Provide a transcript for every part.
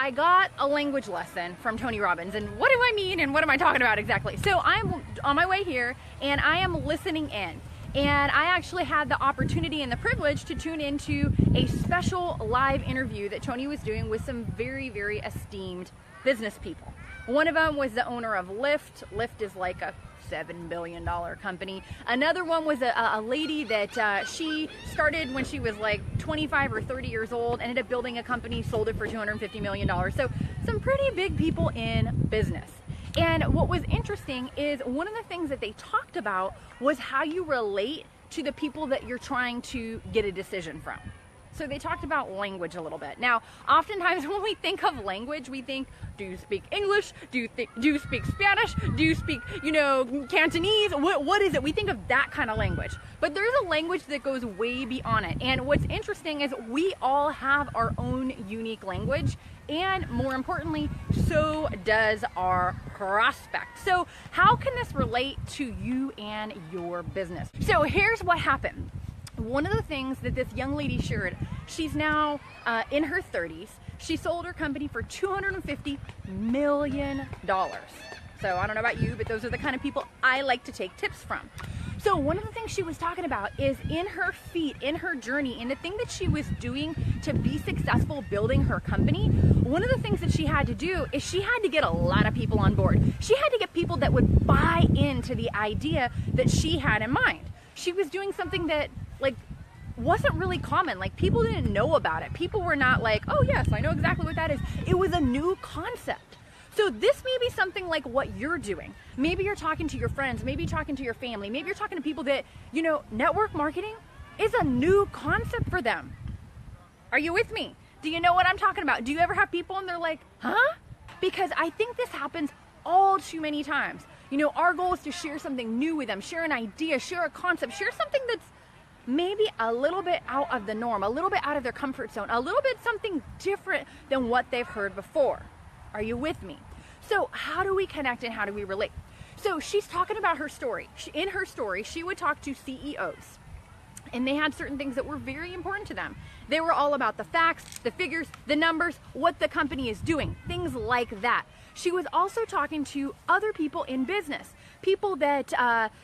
I got a language lesson from Tony Robbins. And what do I mean and what am I talking about exactly? So I'm on my way here and I am listening in. And I actually had the opportunity and the privilege to tune into a special live interview that Tony was doing with some very, very esteemed business people. One of them was the owner of Lyft. Lyft is like a $7 billion company. Another one was a lady that she started when she was like 25 or 30 years old, ended up building a company, sold it for $250 million. So some pretty big people in business. And what was interesting is one of the things that they talked about was how you relate to the people that you're trying to get a decision from. So they talked about language a little bit. Now, oftentimes when we think of language, we think, do you speak English? Do you speak Spanish? Do you speak, Cantonese? What is it? We think of that kind of language. But there's a language that goes way beyond it. And what's interesting is we all have our own unique language. And more importantly, so does our prospect. So how can this relate to you and your business? So here's what happened. One of the things that this young lady shared, she's now in her 30s. She sold her company for $250 million. So I don't know about you, but those are the kind of people I like to take tips from. So one of the things she was talking about is in her feet, in her journey, in the thing that she was doing to be successful building her company, one of the things that she had to do is she had to get a lot of people on board. She had to get people that would buy into the idea that she had in mind. She was doing something that wasn't really common. People didn't know about it. People were not like, oh yes, I know exactly what that is. It was a new concept. So this may be something like what you're doing. Maybe you're talking to your friends, maybe you're talking to your family, maybe you're talking to people that, network marketing is a new concept for them. Are you with me? Do you know what I'm talking about? Do you ever have people and they're like, huh? Because I think this happens all too many times. Our goal is to share something new with them, share an idea, share a concept, share something that's maybe a little bit out of the norm, a little bit out of their comfort zone, a little bit something different than what they've heard before. Are you with me? So how do we connect and how do we relate? So she's talking about her story. In her story, she would talk to CEOs and they had certain things that were very important to them. They were all about the facts, the figures, the numbers, what the company is doing, things like that. She was also talking to other people in business, people that,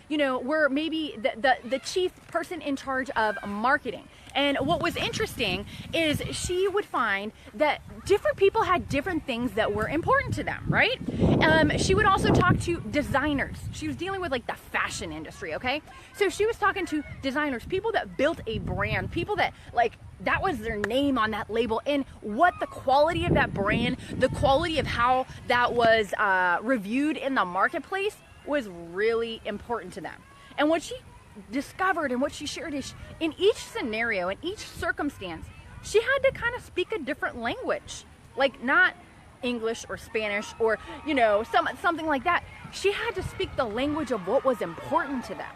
were maybe the chief person in charge of marketing. And what was interesting is she would find that different people had different things that were important to them, right? She would also talk to designers. She was dealing with the fashion industry, okay? So she was talking to designers, people that built a brand, people that that was their name on that label, and what the quality of that brand, the quality of how that was reviewed in the marketplace was really important to them. And what she discovered and what she shared is in each scenario, in each circumstance, she had to kind of speak a different language, not English or Spanish or, something like that. She had to speak the language of what was important to them.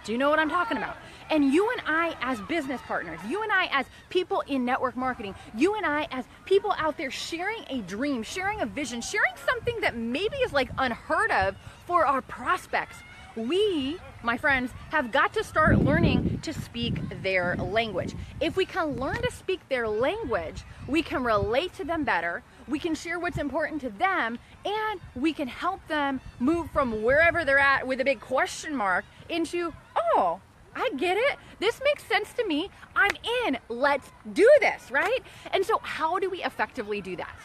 Do you know what I'm talking about? And you and I as business partners, you and I as people in network marketing, you and I as people out there sharing a dream, sharing a vision, sharing something that maybe is unheard of for our prospects. We, my friends, have got to start learning to speak their language. If we can learn to speak their language, we can relate to them better, we can share what's important to them, and we can help them move from wherever they're at with a big question mark into, oh, I get it. This makes sense to me. I'm in. Let's do this, right? And so how do we effectively do that?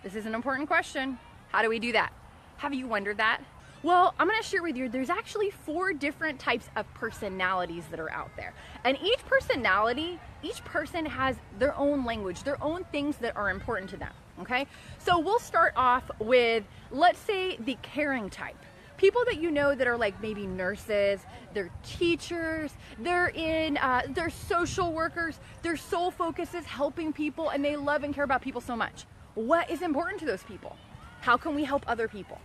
This is an important question. How do we do that? Have you wondered that? Well, I'm going to share with you, there's actually 4 different types of personalities that are out there. And each personality, each person has their own language, their own things that are important to them, okay? So we'll start off with, let's say, the caring type. People that that are maybe nurses, they're teachers, they're social workers, their sole focus is helping people and they love and care about people so much. What is important to those people? How can we help other people?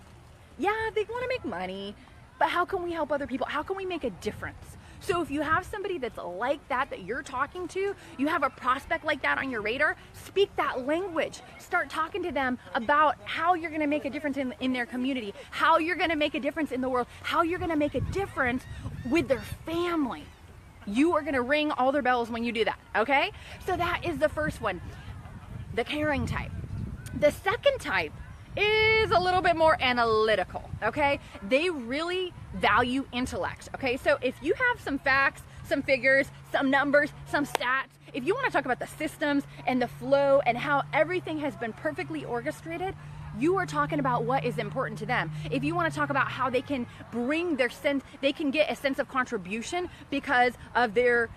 Yeah, they want to make money, but how can we help other people? How can we make a difference? So if you have somebody that's like that you're talking to, you have a prospect like that on your radar, speak that language. Start talking to them about how you're going to make a difference in their community, how you're going to make a difference in the world, how you're going to make a difference with their family. You are going to ring all their bells when you do that, okay? So that is the first one. the caring type. The second type is a little bit more analytical, okay? They really value intellect, okay? So if you have some facts, some figures, some numbers, some stats, if you want to talk about the systems and the flow and how everything has been perfectly orchestrated, you are talking about what is important to them. If you want to talk about how they can bring their sense, they can get a sense of contribution because of their,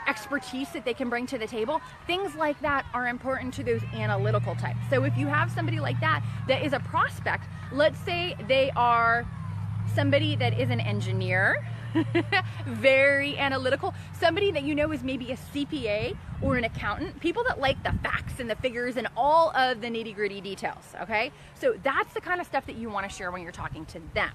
expertise that they can bring to the table, things like that are important to those analytical types. So if you have somebody like that is a prospect, let's say they are somebody that is an engineer, very analytical, somebody that is maybe a CPA or an accountant, people that like the facts and the figures and all of the nitty-gritty details, okay? So that's the kind of stuff that you want to share when you're talking to them.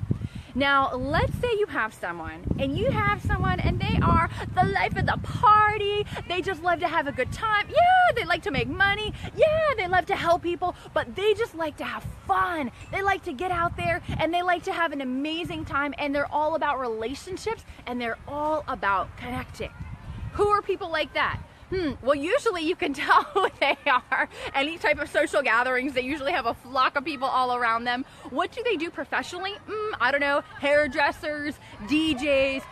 Now, let's say you have someone and they are the life of the party. They just love to have a good time. Yeah, they like to make money. Yeah, they love to help people, but they just like to have fun. They like to get out there and they like to have an amazing time, and they're all about relationships and they're all about connecting. Who are people like that? Well, usually you can tell who they are. Any type of social gatherings, they usually have a flock of people all around them. What do they do professionally? I don't know, hairdressers, DJs,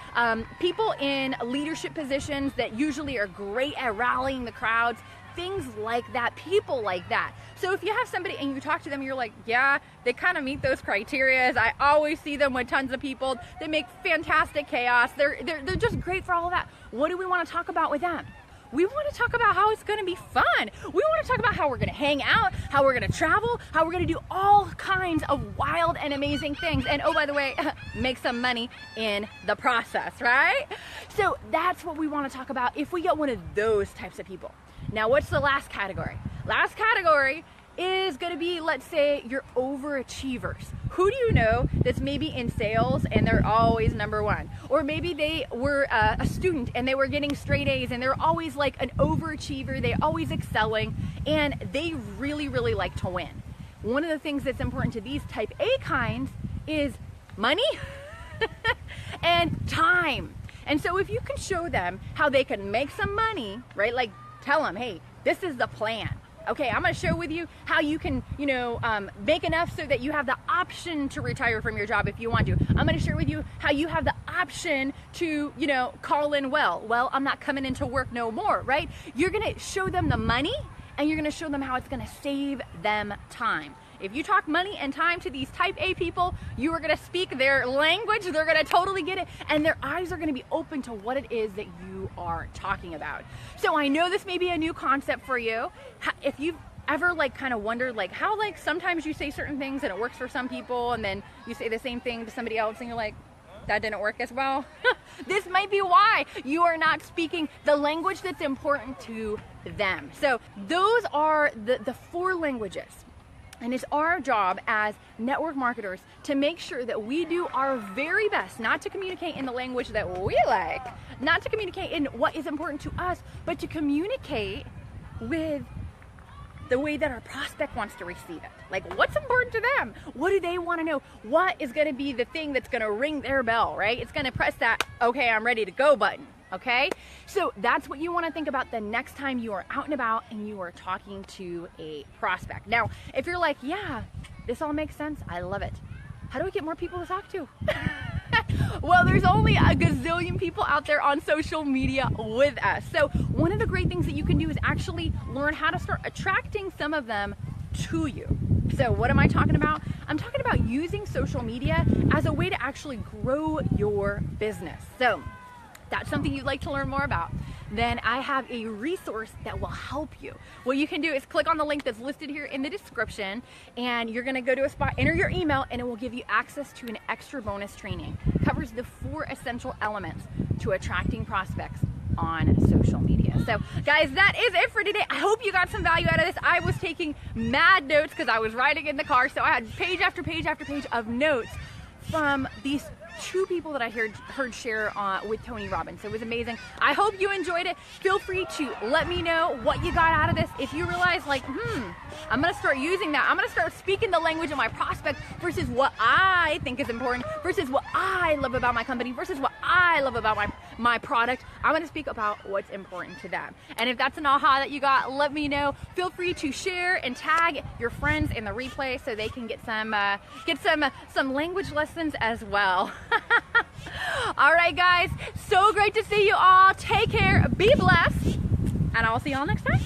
people in leadership positions that usually are great at rallying the crowds, things like that, people like that. So if you have somebody and you talk to them, you're like, yeah, they kind of meet those criteria. I always see them with tons of people. They make fantastic chaos. They're just great for all of that. What do we want to talk about with them? We want to talk about how it's going to be fun. We want to talk about how we're going to hang out, how we're going to travel, how we're going to do all kinds of wild and amazing things. And oh, by the way, make some money in the process, right? So that's what we want to talk about if we get one of those types of people. Now, what's the last category? Last category is going to be, let's say, your overachievers. Who do you know that's maybe in sales and they're always number one? Or maybe they were a student and they were getting straight A's and they're always like an overachiever, they're always excelling, and they really, really like to win. One of the things that's important to these type A kinds is money and time. And so if you can show them how they can make some money, right? Like tell them, hey, this is the plan. Okay, I'm going to share with you how you can, make enough so that you have the option to retire from your job if you want to. I'm going to share with you how you have the option to, call in well, I'm not coming into work no more, right? You're going to show them the money and you're going to show them how it's going to save them time. If you talk money and time to these type A people, you are going to speak their language, they're going to totally get it, and their eyes are going to be open to what it is that you are talking about. So I know this may be a new concept for you. If you've ever kind of wondered how sometimes you say certain things and it works for some people, and then you say the same thing to somebody else and you're like, that didn't work as well. This might be why you are not speaking the language that's important to them. So those are the 4 languages. And it's our job as network marketers to make sure that we do our very best, not to communicate in the language that we like, not to communicate in what is important to us, but to communicate with the way that our prospect wants to receive it. Like, what's important to them? What do they want to know? What is going to be the thing that's going to ring their bell, right? It's going to press that, okay, I'm ready to go button. Okay, so that's what you want to think about the next time you are out and about and you are talking to a prospect. Now, if you're like, yeah, this all makes sense, I love it, how do we get more people to talk to? Well, there's only a gazillion people out there on social media with us. So one of the great things that you can do is actually learn how to start attracting some of them to you. So what am I talking about? I'm talking about using social media as a way to actually grow your business. So that's something you'd like to learn more about, then I have a resource that will help you. What you can do is click on the link that's listed here in the description, and you're gonna go to a spot, enter your email, and it will give you access to an extra bonus training. It covers the 4 essential elements to attracting prospects on social media. So guys, that is it for today. I hope you got some value out of this. I was taking mad notes because I was riding in the car, so I had page after page after page of notes from these 2 people that I heard share with Tony Robbins. So it was amazing. I hope you enjoyed it. Feel free to let me know what you got out of this. If you realize like, I'm gonna start using that. I'm gonna start speaking the language of my prospect versus what I think is important, versus what I love about my company, versus what I love about my product. I'm going to speak about what's important to them. And if that's an aha that you got, let me know. Feel free to share and tag your friends in the replay so they can get some language lessons as well. All right, guys, so great to see you all. Take care, be blessed, and I'll see you all next time.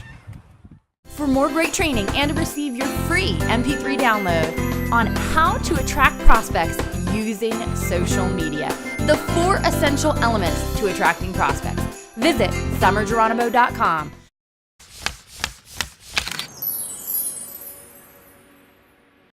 For more great training and to receive your free MP3 download on how to attract prospects using social media, the 4 essential elements to attracting prospects, visit summergeronimo.com.